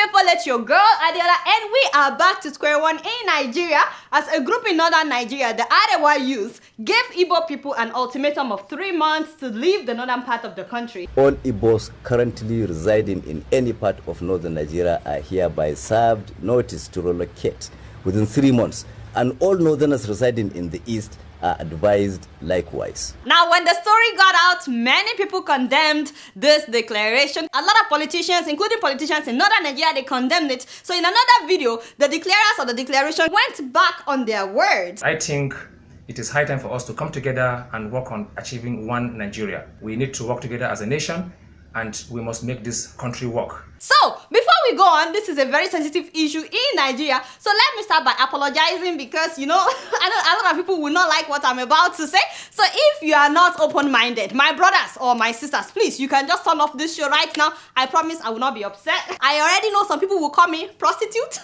people, it's your girl Adeola, and we are back to square one in Nigeria. As a group in northern Nigeria, the Adeola youth gave Igbo people an ultimatum of 3 months to leave the northern part of the country. All Igbos currently residing in any part of northern Nigeria are hereby served notice to relocate within 3 months, and all northerners residing in the east are advised likewise. Now, when the story got out, many people condemned this declaration. A lot of politicians, including politicians in northern Nigeria, they condemned it. So in another video, the declarers of the declaration went back on their words. I think it is high time for us to come together and work on achieving one Nigeria. We need to work together as a nation, and we must make this country work. So, before we go on, this is a very sensitive issue in Nigeria. So let me start by apologizing because, I know a lot of people will not like what I'm about to say. So if you are not open-minded, my brothers or my sisters, please, you can just turn off this show right now. I promise I will not be upset. I already know some people will call me prostitute.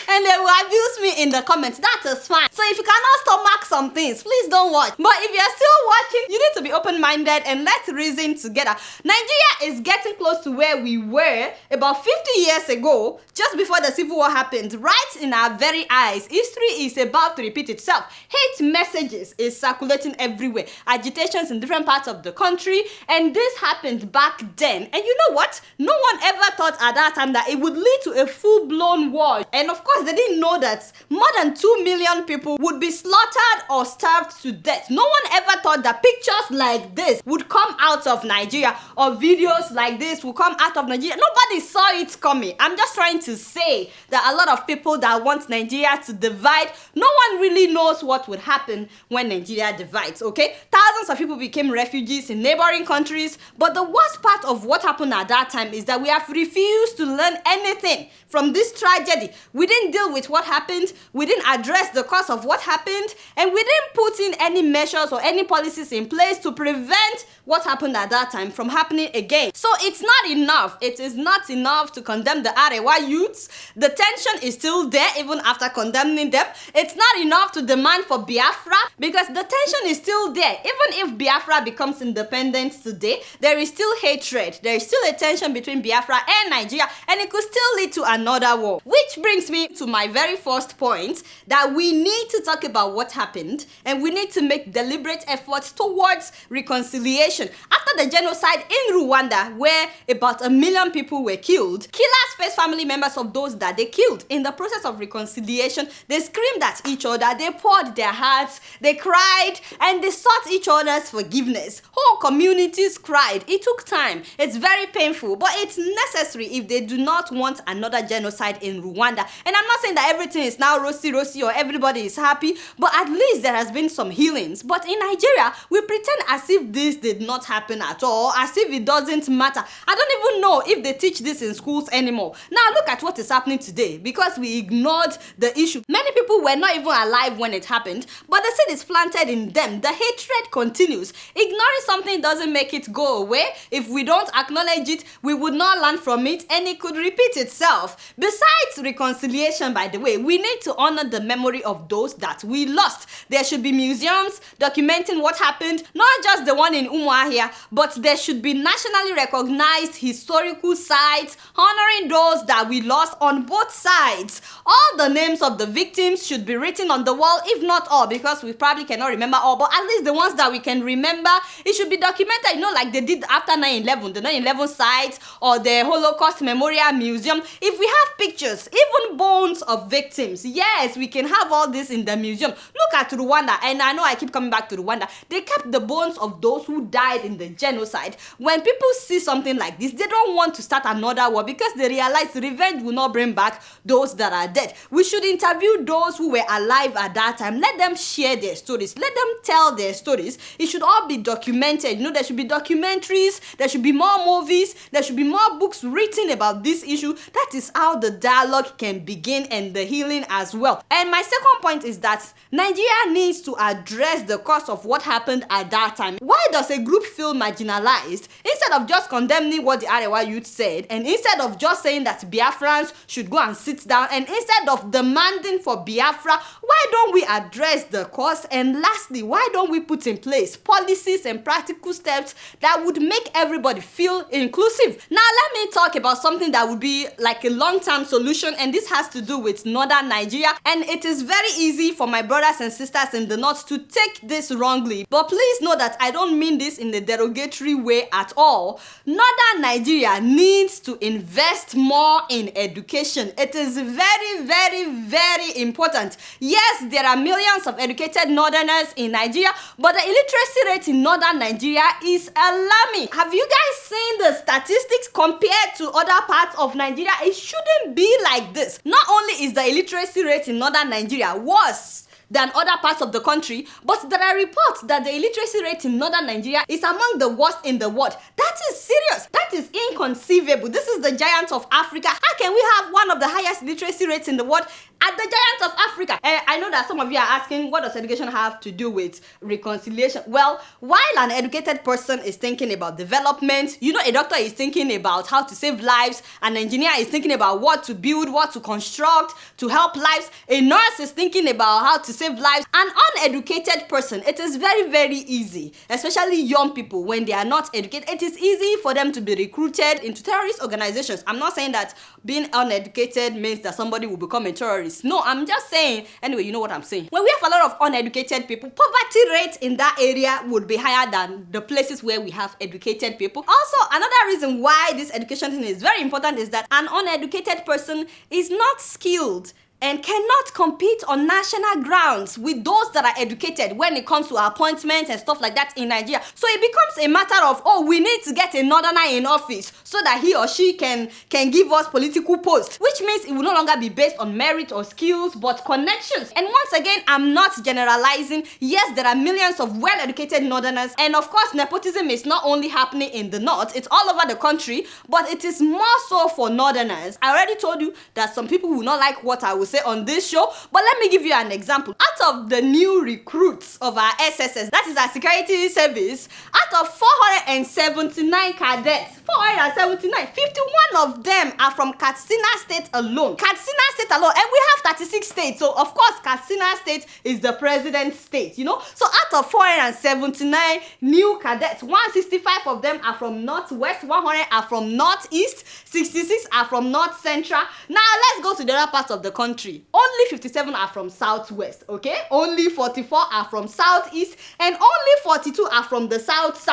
And they will abuse me in the comments. That is fine. So if you cannot stomach some things, please don't watch. But if you're still watching, you need to be open-minded and let's reason together. Nigeria is getting close to where we were about 50 years ago, just before the Civil War happened, right in our very eyes. History is about to repeat itself. Hate messages is circulating everywhere. Agitations in different parts of the country. And this happened back then. And you know what? No one ever thought at that time that it would lead to a full-blown war. And of course, they didn't know that more than 2 million people would be slaughtered or starved to death. No one ever thought that pictures like this would come out of Nigeria or videos like this would come out of Nigeria. Nobody saw it coming. I'm just trying to say that a lot of people that want Nigeria to divide, no one really knows what would happen when Nigeria divides, okay? Thousands of people became refugees in neighboring countries, but the worst part of what happened at that time is that we have refused to learn anything from this tragedy. We didn't deal with what happened, we didn't address the cause of what happened, and we didn't put in any measures or any policies in place to prevent what happened at that time from happening again. So it's not enough. It is not enough to condemn the Arewa youths. The tension is still there even after condemning them. It's not enough to demand for Biafra because the tension is still there. Even if Biafra becomes independent today, there is still hatred. There is still a tension between Biafra and Nigeria, and it could still lead to another war. Which brings me to my very first point, that we need to talk about what happened and we need to make deliberate efforts towards reconciliation. After the genocide in Rwanda, where about 1 million people were killed, killers faced family members of those that they killed. In the process of reconciliation, they screamed at each other, they poured their hearts, they cried, and they sought each other's forgiveness. Whole communities cried. It took time. It's very painful, but it's necessary if they do not want another genocide in Rwanda. And I'm not saying that everything is now rosy or everybody is happy, but at least there has been some healings. But in Nigeria, we pretend as if this did not happen at all, as if it doesn't matter. I don't even know if they teach this in schools anymore. Now look at what is happening today because we ignored the issue. Many people were not even alive when it happened, but the seed is planted in them. The hatred continues. Ignoring something doesn't make it go away. If we don't acknowledge it, we would not learn from it and it could repeat itself. Besides reconciliation, by the way, we need to honor the memory of those that we lost. There should be museums documenting what happened, not just the one in Umuahia, but there should be nationally recognized historical sites honoring those that we lost on both sides. All the names of the victims should be written on the wall, if not all, because we probably cannot remember all, but at least the ones that we can remember, it should be documented, like they did after 9/11, the 9/11 sites or the Holocaust Memorial Museum. If we have pictures, even bones of victims, yes, we can have all this in the museum. Look at Rwanda, and I know I keep coming back to Rwanda. They kept the bones of those who died in the genocide. When people see something like this, they don't want to start another war because they realize revenge will not bring back those that are dead. We should interview those who were alive at that time. Let them share their stories. Let them tell their stories. It should all be documented. There should be documentaries. There should be more movies. There should be more books written about this issue. That is how the dialogue can begin. begin and the healing as well. And my second point is that Nigeria needs to address the cause of what happened at that time. Why does a group feel marginalized? Instead of just condemning what the Arewa youth said, and instead of just saying that Biafrans should go and sit down, and instead of demanding for Biafra, why don't we address the cause? And lastly, why don't we put in place policies and practical steps that would make everybody feel inclusive? Now let me talk about something that would be like a long-term solution, and this has to do with northern Nigeria. And it is very easy for my brothers and sisters in the north to take this wrongly, but please know that I don't mean this in a derogatory way at all. Northern Nigeria needs to invest more in education. It is very, very, very important. Yes, there are millions of educated northerners in Nigeria, but the illiteracy rate in northern Nigeria is alarming. Have you guys seen the statistics compared to other parts of Nigeria? It shouldn't be like this. Not only is the illiteracy rate in northern Nigeria worse than other parts of the country, but there are reports that the illiteracy rate in northern Nigeria is among the worst in the world. That is serious. That is inconceivable. This is the giant of Africa. How can we have one of the highest literacy rates in the world at the giant of Africa? I know that some of you are asking, what does education have to do with reconciliation? Well, while an educated person is thinking about development, you know, a doctor is thinking about how to save lives, an engineer is thinking about what to build, what to construct to help lives, a nurse is thinking about how to save lives. An uneducated person, it is very, very easy, especially young people, when they are not educated, it is easy for them to be recruited into terrorist organizations. I'm not saying that being uneducated means that somebody will become a terrorist. No, I'm just saying, anyway, you know what I'm saying. When we have a lot of uneducated people, poverty rate in that area would be higher than the places where we have educated people. Also, another reason why this education thing is very important is that an uneducated person is not skilled and cannot compete on national grounds with those that are educated when it comes to appointments and stuff like that in Nigeria. So it becomes a matter of, oh, we need to get a northerner in office so that he or she can give us political posts, which means it will no longer be based on merit or skills, but connections. And once again, I'm not generalizing. Yes, there are millions of well-educated northerners, and of course, nepotism is not only happening in the north, it's all over the country, but it is more so for northerners. I already told you that some people will not like what I will say on this show, but let me give you an example. Out of the new recruits of our SSS, that is our security service, out of 479 cadets, 479, 51 of them are from Katsina State alone. Katsina State alone, and we have 36 states, so of course Katsina State is the president's state, you know. So out of 479 new cadets, 165 of them are from northwest, 100 are from northeast, 66 are from north central. Now let's go to the other parts of the country. Only 57 are from southwest, okay? Only 44 are from southeast, and only 42 are from the south.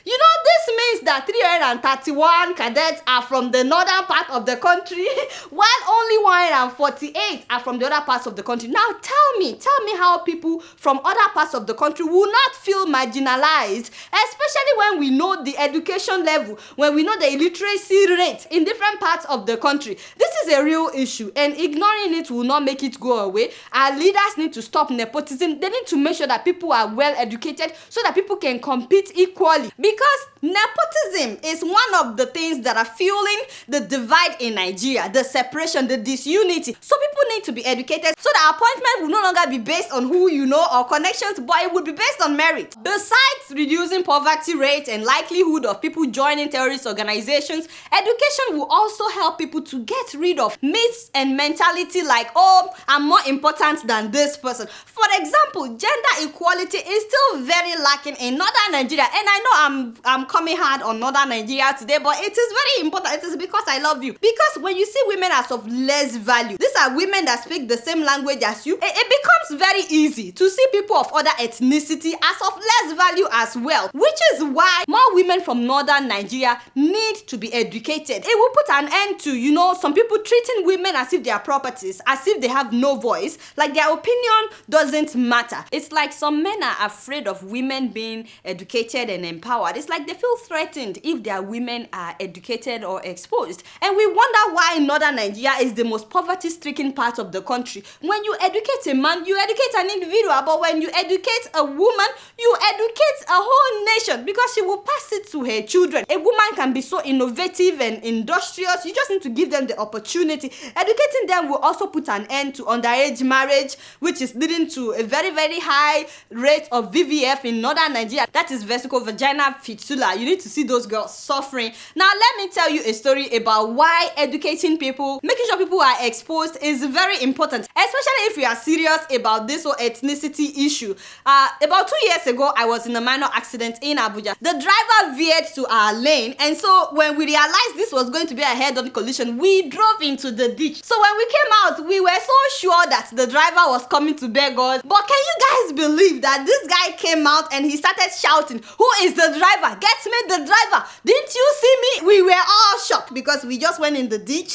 You know, this means that 331 cadets are from the northern part of the country, while only 148 are from the other parts of the country. Now tell me how people from other parts of the country will not feel marginalized, especially when we know the education level, when we know the illiteracy rate in different parts of the country. This is a real issue, and ignoring it will not make it go away. Our leaders need to stop nepotism. They need to make sure that people are well educated so that people can compete equally, because nepotism is one of the things that are fueling the divide in Nigeria, the separation, the disunity. So people need to be educated so that appointment will no longer be based on who you know or connections, but it would be based on merit. Besides reducing poverty rate and likelihood of people joining terrorist organizations, education will also help people to get rid of myths and mentality like, oh, I'm more important than this person. For example, gender equality is still very lacking in northern Nigeria, and I know I'm coming hard on northern Nigeria today, but it is very important. It is because I love you. Because when you see women as of less value, these are women that speak the same language as you, it becomes very easy to see people of other ethnicity as of less value as well, which is why more women from northern Nigeria need to be educated. It will put an end to, you know, some people treating women as if they are properties, as if they have no voice, like their opinion doesn't matter. It's like some men are afraid of women being educated and empowered. It's like they feel threatened if their women are educated or exposed. And we wonder why northern Nigeria is the most poverty-stricken part of the country. When you educate a man, you educate an individual, but when you educate a woman, you educate a whole nation, because she will pass it to her children. A woman can be so innovative and industrious. You just need to give them the opportunity. Educating them will also put put an end to underage marriage, which is leading to a very, very high rate of VVF in northern Nigeria. That is vesical vaginal fistula. You need to see those girls suffering. Now, let me tell you a story about why educating people, making sure people are exposed is very important, especially if you are serious about this whole ethnicity issue. About 2 years ago, I was in a minor accident in Abuja. The driver veered to our lane, and so when we realized this was going to be a head-on collision, we drove into the ditch. So when we came out, we were so sure that the driver was coming to beg us. But can you guys believe that this guy came out and he started shouting, "Who is the driver? Get me the driver! Didn't you see me?" We were all shocked because we just went in the ditch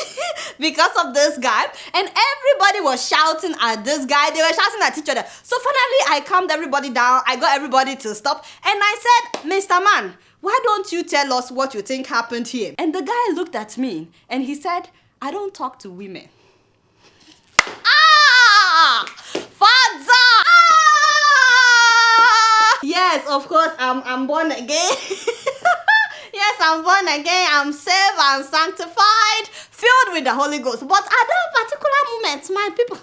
because of this guy, and everybody was shouting at this guy. They were shouting at each other. So finally, I calmed everybody down. I got everybody to stop, and I said, "Mr. Man, why don't you tell us what you think happened here?" And the guy looked at me and he said, "I don't talk to women." Father! Yes, of course, I'm born again. Yes, I'm born again. I'm saved, I'm sanctified, filled with the Holy Ghost. But at that particular moment, my people,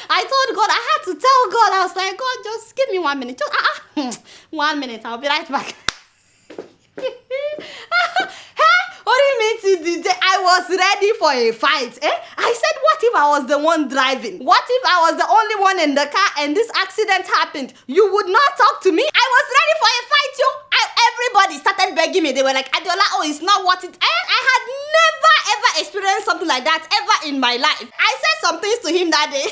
I told God, I had to tell God, I was like, "God, just give me 1 minute. Just 1 minute, I'll be right back." What do you mean today? I was ready for a fight. I said, what if I was the one driving? What if I was the only one in the car and this accident happened? You would not talk to me? I was ready for a fight, yo. Everybody started begging me. They were like, "Adeola, oh, it's not what it..." I had never ever experienced something like that ever in my life. I said some things to him that day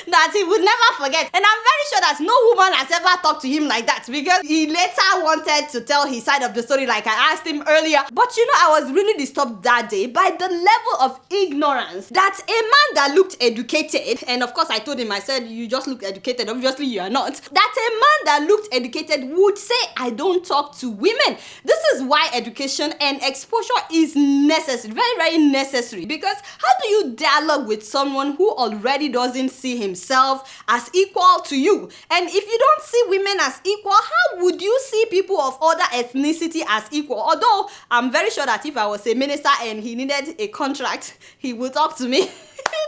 that he would never forget. And I'm very sure that no woman has ever talked to him like that, because he later wanted to tell his side of the story like I asked him earlier. But you know, I was really disturbed that day by the level of ignorance that a man that looked educated, and of course I told him, I said, "You just look educated, obviously you are not," that a man that looked educated would say, "I don't talk to women." This is why education and exposure is necessary, very, very necessary, because how do you dialogue with someone who already doesn't see himself as equal to you? And if you don't see women as equal, how would you see people of other ethnicity as equal? Although I'm very sure that if I was a minister and he needed a contract, he would talk to me.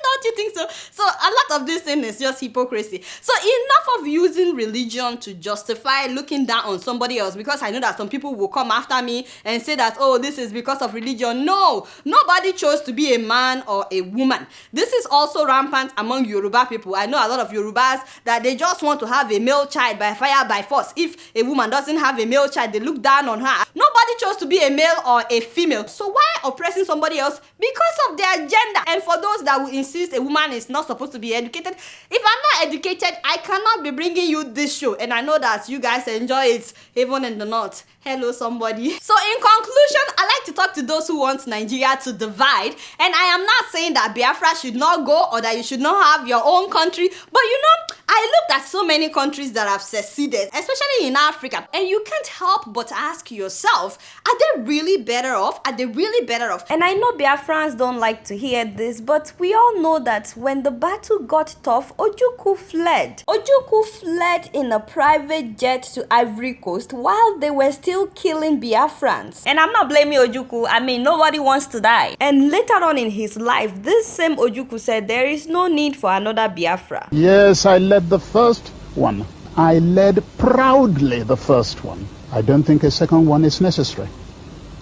Don't you think so? So a lot of this thing is just hypocrisy. So enough of using religion to justify looking down on somebody else, because I know that some people will come after me and say that, "Oh, this is because of religion." No, nobody chose to be a man or a woman. This is also rampant among Yoruba people. I know a lot of Yorubas that they just want to have a male child by fire, by force. If a woman doesn't have a male child, they look down on her. Nobody chose to be a male or a female. So why oppressing somebody else because of their gender? And for those that will insist a woman is not supposed to be educated, if I'm not educated, I cannot be bringing you this show. And I know that you guys enjoy it even in the north. Hello, somebody. So in conclusion, I like to talk to those who want Nigeria to divide. And I am not saying that Biafra should not go or that you should not have your own country. But you know, I looked at so many countries that have seceded, especially in Africa. And you can't help but ask yourself, are they really better off? Are they really better off? And I know Biafrans don't like to hear this, but we all know that when the battle got tough, Ojukwu fled. Ojukwu fled in a private jet to Ivory Coast while they were still killing Biafrans. And I'm not blaming Ojukwu. I mean, nobody wants to die. And later on in his life, this same Ojukwu said there is no need for another Biafra. Yes, I led the first one. I led proudly the first one. I don't think a second one is necessary.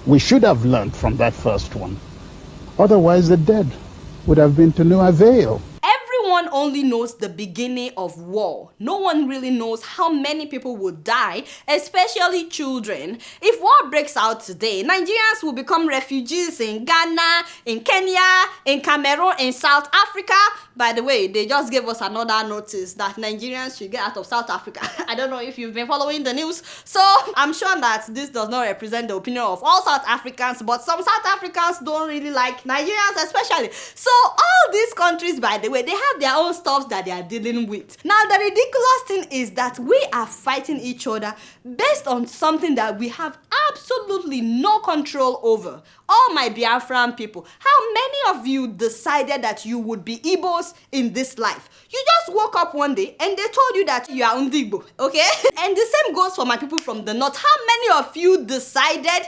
We should have learned from that first one. Otherwise, the dead would have been to no avail. Everyone only knows the beginning of war. No one really knows how many people will die, especially children. If war breaks out today, Nigerians will become refugees in Ghana, in Kenya, in Cameroon, in South Africa. By the way, they just gave us another notice that Nigerians should get out of South Africa. I don't know if you've been following the news. So I'm sure that this does not represent the opinion of all South Africans, but some South Africans don't really like Nigerians especially. So all these countries, by the way, they have their own stuff that they are dealing with. Now, the ridiculous thing is that we are fighting each other based on something that we have absolutely no control over. All my Biafran people, how many of you decided that you would be Igbos in this life? You just woke up one day and they told you that you are Ndigbo, okay? And the same goes for my people from the north. How many of you decided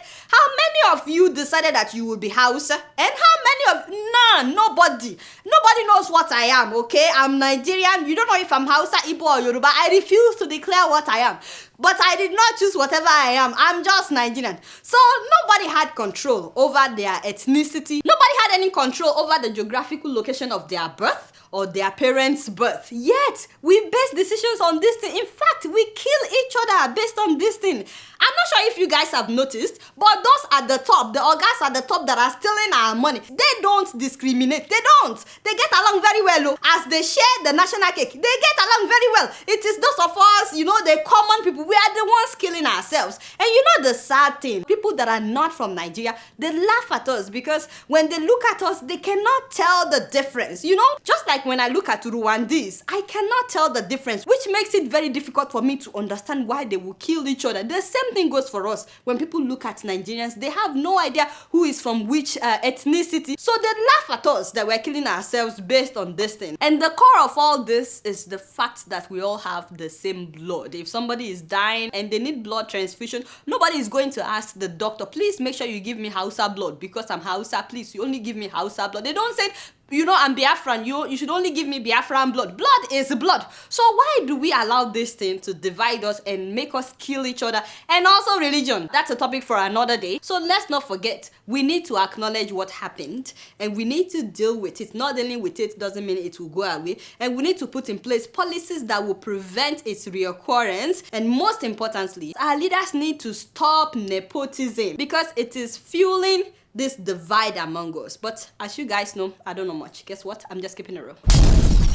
that you would be Hausa? And how many of... None, nobody. Nobody knows what I am, okay? I'm Nigerian. You don't know if I'm Hausa, Igbo, or Yoruba. I refuse to declare what I am. But I did not choose whatever I am. I'm just Nigerian. So nobody had control over their ethnicity. Nobody had any control over the geographical location of their birth or their parents' birth. Yet, we base decisions on this thing. In fact, we kill each other based on this thing. I'm not sure if you guys have noticed, but those at the top, the organs at the top that are stealing our money, they don't discriminate. They don't. They get along very well. As they share the national cake, they get along very well. It is those of us, the common people, we are the ones killing ourselves. And the sad thing, people that are not from Nigeria, they laugh at us because when they look at us, they cannot tell the difference. Just like when I look at Rwandese, I cannot tell the difference, which makes it very difficult for me to understand why they will kill each other. The same thing goes for us. When people look at Nigerians, they have no idea who is from which ethnicity. So they laugh at us that we're killing ourselves based on this thing. And the core of all this is the fact that we all have the same blood. If somebody is dying and they need blood transfusion, nobody is going to ask the doctor, please make sure you give me Hausa blood because I'm Hausa. Please, you only give me Hausa blood. They don't say, I'm Biafran, you should only give me Biafran blood. Blood is blood. So why do we allow this thing to divide us and make us kill each other? And also religion. That's a topic for another day. So let's not forget, we need to acknowledge what happened and we need to deal with it. Not dealing with it doesn't mean it will go away. And we need to put in place policies that will prevent its reoccurrence. And most importantly, our leaders need to stop nepotism because it is fueling this divide among us. But as you guys know, I don't know much. Guess what? I'm just keeping it real.